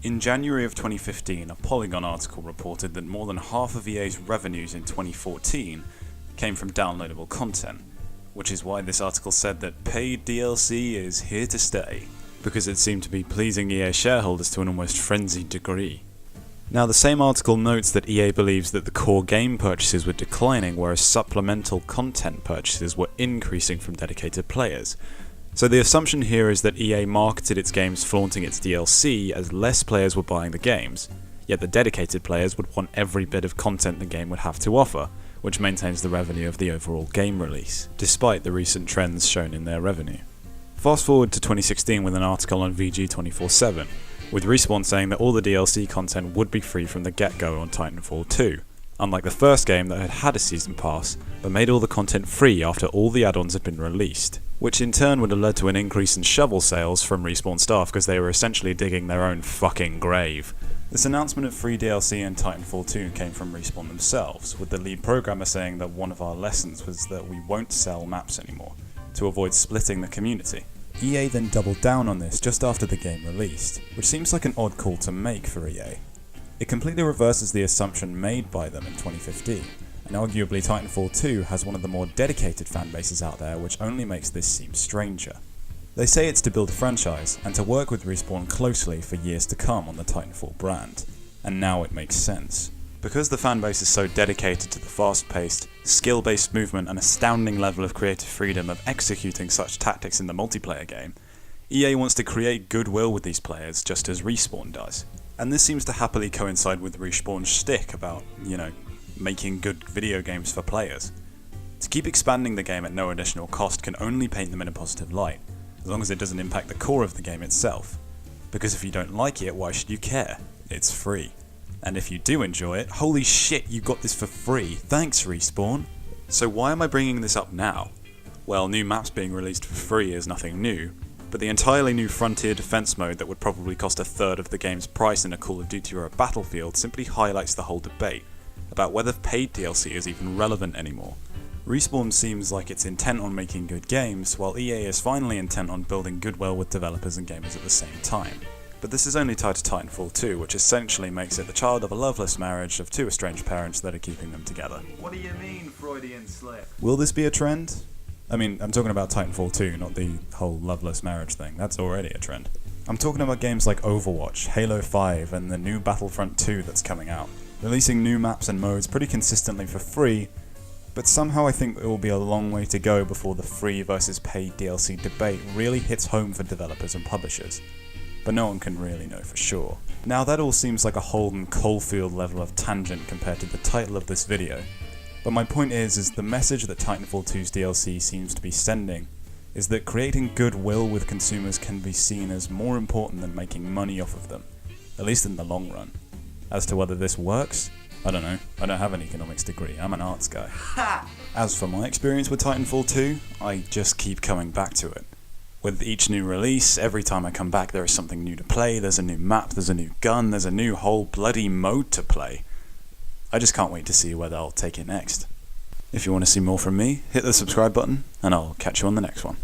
In January of 2015, a Polygon article reported that more than half of EA's revenues in 2014 came from downloadable content, which is why this article said that paid DLC is here to stay, because it seemed to be pleasing EA shareholders to an almost frenzied degree. Now, the same article notes that EA believes that the core game purchases were declining, whereas supplemental content purchases were increasing from dedicated players. So the assumption here is that EA marketed its games flaunting its DLC as less players were buying the games, yet the dedicated players would want every bit of content the game would have to offer, which maintains the revenue of the overall game release, despite the recent trends shown in their revenue. Fast forward to 2016 with an article on VG 24/7, with Respawn saying that all the DLC content would be free from the get-go on Titanfall 2, unlike the first game that had had a season pass, but made all the content free after all the add-ons had been released, which in turn would have led to an increase in shovel sales from Respawn staff because they were essentially digging their own fucking grave. This announcement of free DLC in Titanfall 2 came from Respawn themselves, with the lead programmer saying that one of our lessons was that we won't sell maps anymore, to avoid splitting the community. EA then doubled down on this just after the game released, which seems like an odd call to make for EA. It completely reverses the assumption made by them in 2015, and arguably Titanfall 2 has one of the more dedicated fanbases out there, which only makes this seem stranger. They say it's to build a franchise, and to work with Respawn closely for years to come on the Titanfall brand, and now it makes sense. Because the fanbase is so dedicated to the fast-paced, skill-based movement and astounding level of creative freedom of executing such tactics in the multiplayer game, EA wants to create goodwill with these players just as Respawn does. And this seems to happily coincide with Respawn's shtick about, making good video games for players. To keep expanding the game at no additional cost can only paint them in a positive light, as long as it doesn't impact the core of the game itself. Because if you don't like it, why should you care? It's free. And if you do enjoy it, holy shit, you got this for free, thanks Respawn! So why am I bringing this up now? Well, new maps being released for free is nothing new, but the entirely new Frontier Defense mode that would probably cost a third of the game's price in a Call of Duty or a Battlefield simply highlights the whole debate about whether paid DLC is even relevant anymore. Respawn seems like it's intent on making good games, while EA is finally intent on building goodwill with developers and gamers at the same time. But this is only tied to Titanfall 2, which essentially makes it the child of a loveless marriage of two estranged parents that are keeping them together. What do you mean, Freudian slip? Will this be a trend? I mean, I'm talking about Titanfall 2, not the whole loveless marriage thing. That's already a trend. I'm talking about games like Overwatch, Halo 5, and the new Battlefront 2 that's coming out, releasing new maps and modes pretty consistently for free, but somehow I think it will be a long way to go before the free versus paid DLC debate really hits home for developers and publishers. But no one can really know for sure. Now that all seems like a Holden Caulfield level of tangent compared to the title of this video, but my point is the message that Titanfall 2's DLC seems to be sending is that creating goodwill with consumers can be seen as more important than making money off of them, at least in the long run. As to whether this works, I don't know. I don't have an economics degree, I'm an arts guy. As for my experience with Titanfall 2, I just keep coming back to it. With each new release, every time I come back there is something new to play, there's a new map, there's a new gun, there's a new whole bloody mode to play. I just can't wait to see where they'll take it next. If you want to see more from me, hit the subscribe button, and I'll catch you on the next one.